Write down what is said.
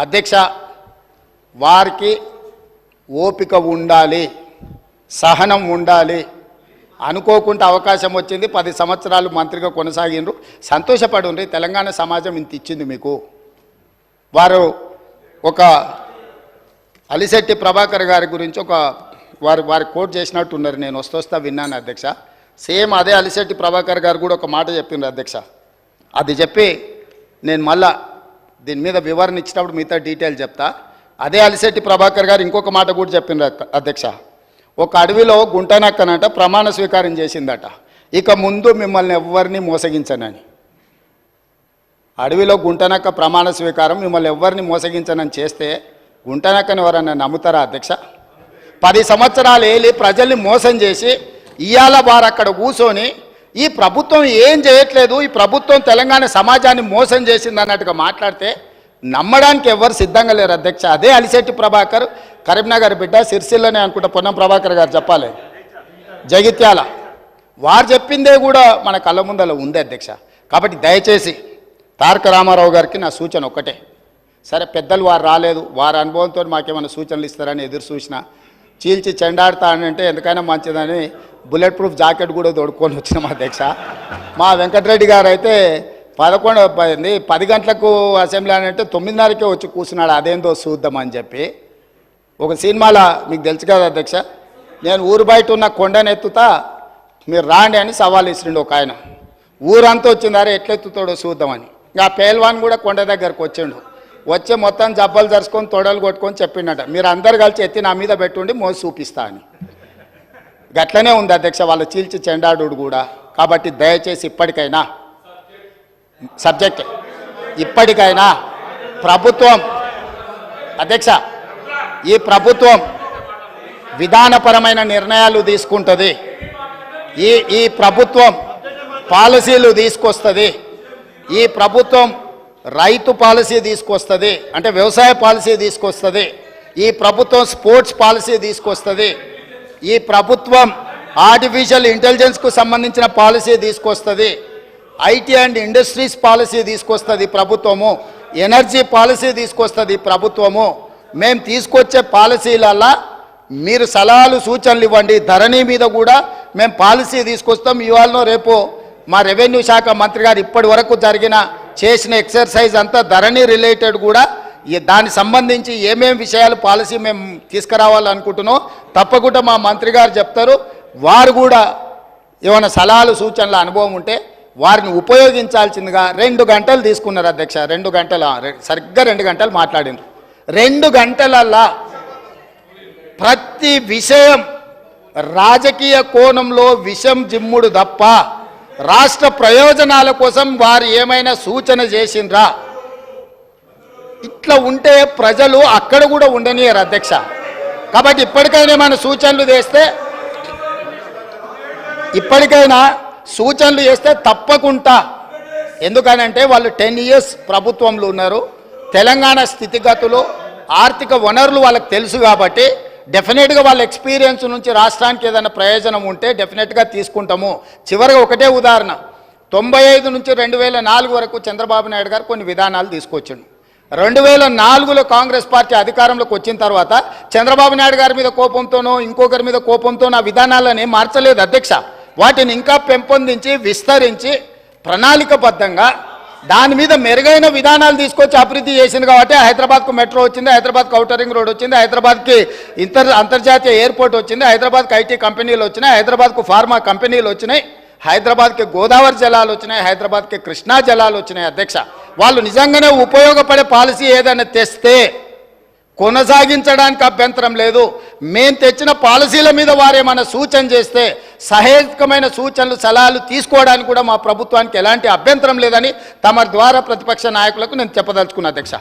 అధ్యక్ష వారికి ఓపిక ఉండాలి, సహనం ఉండాలి. అనుకోకుండా అవకాశం వచ్చింది, 10 సంవత్సరాలు మంత్రిగా కొనసాగిండ్రు, సంతోషపడుండ్రి. తెలంగాణ సమాజం ఇంత ఇచ్చింది మీకు. వారు ఒక అలిశెట్టి ప్రభాకర్ గారి గురించి ఒక వారి కోట్ చేసినట్టు ఉన్నారు. నేను వస్తా విన్నాను అధ్యక్ష. సేమ్ అదే అలిశెట్టి ప్రభాకర్ గారు కూడా ఒక మాట చెప్పిండ్రు అధ్యక్ష. అది చెప్పి నేను మళ్ళా దీని మీద వివరణ ఇచ్చినప్పుడు మిగతా డీటెయిల్ చెప్తా. అదే అలిశెట్టి ప్రభాకర్ గారు ఇంకొక మాట కూడా చెప్పిండ్రు అధ్యక్ష. ఒక అడవిలో గుంటనక్కనంట ప్రమాణ స్వీకారం చేసిందట, ఇక ముందు మిమ్మల్ని ఎవరిని మోసగించనని. అడవిలో గుంటనక్క ప్రమాణ స్వీకారం, మిమ్మల్ని ఎవరిని మోసగించనని చేస్తే గుంటనక్కని ఎవరన్నా నమ్ముతారా అధ్యక్ష? 10 సంవత్సరాలు ఏలి ప్రజల్ని మోసం చేసి ఇవాళ వారు అక్కడ కూర్చొని ఈ ప్రభుత్వం ఏం చేయట్లేదు, ఈ ప్రభుత్వం తెలంగాణ సమాజాన్ని మోసం చేసింది అన్నట్టుగా మాట్లాడితే నమ్మడానికి ఎవరు సిద్ధంగా లేరు అధ్యక్ష. అదే అలిశెట్టి ప్రభాకర్, కరీంనగర్ బిడ్డ, సిరిసిల్లనే అనుకుంటా పొన్నం ప్రభాకర్ గారు చెప్పాలి, జగిత్యాల. వారు చెప్పిందే కూడా మన కళ్ళ ముందర ఉంది అధ్యక్ష. కాబట్టి దయచేసి తారక రామారావు గారికి నా సూచన ఒక్కటే. సరే పెద్దలు వారు రాలేదు, వారి అనుభవంతో మాకేమైనా సూచనలు ఇస్తారని ఎదురు చూసిన, చీల్చి చెండాడుతా అని అంటే ఎందుకైనా మంచిదని బుల్లెట్ ప్రూఫ్ జాకెట్ కూడా తోడుకొని వచ్చినాం అధ్యక్ష. మా వెంకటరెడ్డి గారు అయితే 10 గంటలకు అసెంబ్లీ అని అంటే 9:30కే వచ్చి కూర్చున్నాడు, అదేందో చూద్దామని చెప్పి. ఒక సినిమాలో మీకు తెలుసు కదా అధ్యక్ష, నేను ఊరు బయట ఉన్న కొండనెత్తుతా మీరు రాండి అని సవాల్ ఇస్తుండే ఒక ఆయన. ఊరంతా వచ్చిందారే ఎట్లెత్తుతాడో చూద్దామని. ఇంకా పేల్వాన్ కూడా కొండ దగ్గరకు వచ్చిండు. వచ్చి మొత్తం జబ్బలు జరుచుకొని తొడలు కొట్టుకొని చెప్పిండట, మీరు అందరు కలిసి ఎత్తి నా మీద పెట్టుండి మోసి చూపిస్తా అని. గట్లనే ఉంది అధ్యక్ష వాళ్ళ చీల్చి చెండాడు కూడా. కాబట్టి దయచేసి ఇప్పటికైనా ప్రభుత్వం అధ్యక్ష, ఈ ప్రభుత్వం విధానపరమైన నిర్ణయాలు తీసుకుంటుంది, ఈ ప్రభుత్వం పాలసీలు తీసుకొస్తుంది, ఈ ప్రభుత్వం రైతు పాలసీ తీసుకొస్తుంది, అంటే వ్యవసాయ పాలసీ తీసుకొస్తుంది, ఈ ప్రభుత్వం స్పోర్ట్స్ పాలసీ తీసుకొస్తుంది, ఈ ప్రభుత్వం ఆర్టిఫిషియల్ ఇంటెలిజెన్స్కు సంబంధించిన పాలసీ తీసుకొస్తుంది, ఐటీ అండ్ ఇండస్ట్రీస్ పాలసీ తీసుకొస్తుంది ప్రభుత్వము, ఎనర్జీ పాలసీ తీసుకొస్తుంది ప్రభుత్వము. మేము తీసుకొచ్చే పాలసీలల్లా మీరు సలహాలు సూచనలు ఇవ్వండి. ధరణి మీద కూడా మేము పాలసీ తీసుకొస్తాం. ఇవాళనో రేపు మా రెవెన్యూ శాఖ మంత్రి గారు ఇప్పటి వరకు చేసిన ఎక్సర్సైజ్ అంతా ధరణి రిలేటెడ్ కూడా, దానికి సంబంధించి ఏమేమి విషయాలు పాలసీ మేము తీసుకురావాలనుకుంటున్నాం తప్పకుండా మా మంత్రి గారు చెప్తారు. వారు కూడా ఏమైనా సలహాలు సూచనల అనుభవం ఉంటే వారిని ఉపయోగించాల్సిందిగా 2 గంటలు తీసుకున్నారు అధ్యక్ష. 2 గంటలు సరిగ్గా 2 గంటలు మాట్లాడినారు. 2 గంటలల్లా ప్రతి విషయం రాజకీయ కోణంలో విషం జిమ్ముడు తప్ప రాష్ట్ర ప్రయోజనాల కోసం వారు ఏమైనా సూచన చేసిండ్రా? ఇట్లా ఉంటే ప్రజలు అక్కడ కూడా ఉండనియరు అధ్యక్ష. కాబట్టి ఇప్పటికైనా మన సూచనలు చేస్తే తప్పకుండా, ఎందుకనంటే వాళ్ళు 10 years ప్రభుత్వంలో ఉన్నారు. తెలంగాణ స్థితిగతులు, ఆర్థిక వనరులు వాళ్ళకి తెలుసు కాబట్టి డెఫినెట్గా వాళ్ళ ఎక్స్పీరియన్స్ నుంచి రాష్ట్రానికి ఏదైనా ప్రయోజనం ఉంటే డెఫినెట్గా తీసుకుంటాము. చివరిగా ఒకటే ఉదాహరణ, 95 నుంచి 2004 వరకు చంద్రబాబు నాయుడు గారు కొన్ని విధానాలు తీసుకొచ్చిండు. 2004లో కాంగ్రెస్ పార్టీ అధికారంలోకి వచ్చిన తర్వాత చంద్రబాబు నాయుడు గారి మీద కోపంతోనో ఇంకొకరి మీద కోపంతోనో ఆ విధానాలని మార్చలేదు అధ్యక్ష. వాటిని ఇంకా పెంపొందించి విస్తరించి ప్రణాళికబద్ధంగా దాని మీద మెరుగైన విధానాలు తీసుకొచ్చి అభివృద్ధి చేసింది. కాబట్టి హైదరాబాద్కు మెట్రో వచ్చింది, హైదరాబాద్కు ఔటర్ రింగ్ రోడ్ వచ్చింది, హైదరాబాద్కి అంతర్జాతీయ ఎయిర్పోర్ట్ వచ్చింది, హైదరాబాద్కి ఐటీ కంపెనీలు వచ్చినాయి, హైదరాబాద్కు ఫార్మా కంపెనీలు వచ్చినాయి, హైదరాబాద్కి గోదావరి జలాలు వచ్చినాయి, హైదరాబాద్కి కృష్ణా జలాలు వచ్చినాయి అధ్యక్ష. వాళ్ళు నిజంగానే ఉపయోగపడే పాలసీ ఏదైనా తెస్తే కొనసాగించడానికి అభ్యంతరం లేదు. మేము తెచ్చిన పాలసీల మీద వారేమైనా సూచన చేస్తే సహేతుకమైన సూచనలు సలహాలు తీసుకోవడానికి కూడా మా ప్రభుత్వానికి ఎలాంటి అభ్యంతరం లేదని తమ ద్వారా ప్రతిపక్ష నాయకులకు నేను చెప్పదలుచుకున్నా అధ్యక్ష.